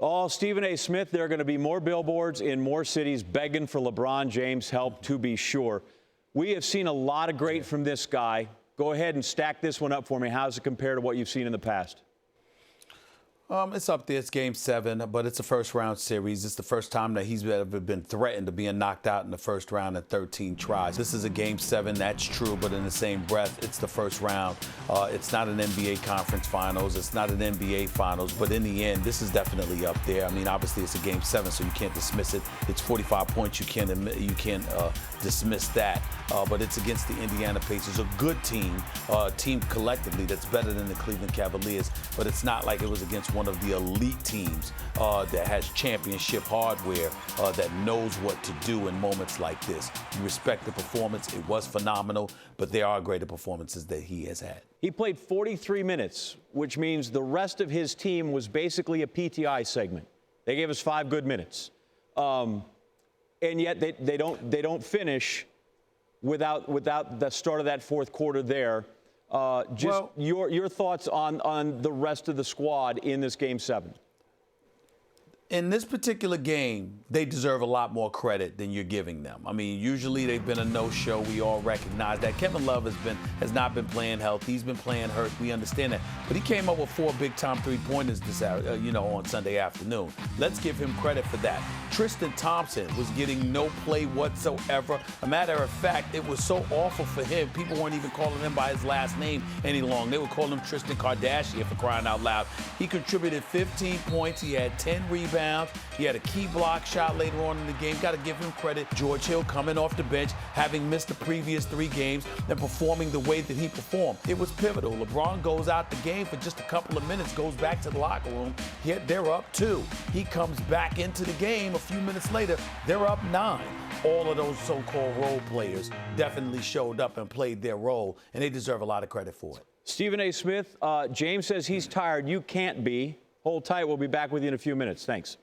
Oh, Stephen A. Smith, there are going to be more billboards in more cities begging for LeBron James' help, to be sure. We have seen a lot of great from this guy. Go ahead and stack this one up for me. How does it compare to what you've seen in the past? It's up there. It's Game 7, but it's a first-round series. It's the first time that he's ever been threatened to being knocked out in the first round in 13 tries. This is a Game 7, that's true, but in the same breath, it's the first round. It's not an NBA Conference Finals. It's not an NBA Finals, but in the end, this is definitely up there. I mean, obviously, it's a Game 7, so you can't dismiss it. It's 45 points. You can't dismiss that, but it's against the Indiana Pacers, a good team, team collectively that's better than the Cleveland Cavaliers, but it's not like it was against one of the elite teams that has championship hardware that knows what to do in moments like this. You respect the performance. It was phenomenal, but there are greater performances that he has had. He played 43 minutes, which means the rest of his team was basically a PTI segment. They gave us 5 good minutes. And yet they don't finish without the start of that fourth quarter there. Your thoughts on the rest of the squad in this Game 7. In this particular game, they deserve a lot more credit than you're giving them. I mean, usually they've been a no-show. We all recognize that. Kevin Love has not been playing healthy. He's been playing hurt. We understand that. But he came up with 4 big-time three-pointers on Sunday afternoon. Let's give him credit for that. Tristan Thompson was getting no play whatsoever. A matter of fact, it was so awful for him. People weren't even calling him by his last name any longer. They were calling him Tristan Kardashian, for crying out loud. He contributed 15 points. He had 10 rebounds. He had a key block shot later on in the game. Got to give him credit. George Hill coming off the bench, having missed the previous 3 games, and performing the way that he performed. It was pivotal. LeBron goes out the game for just a couple of minutes, goes back to the locker room. They're up 2. He comes back into the game a few minutes later. They're up 9. All of those so-called role players definitely showed up and played their role, and they deserve a lot of credit for it. Stephen A. Smith, James says he's tired. You can't be. Hold tight. We'll be back with you in a few minutes. Thanks.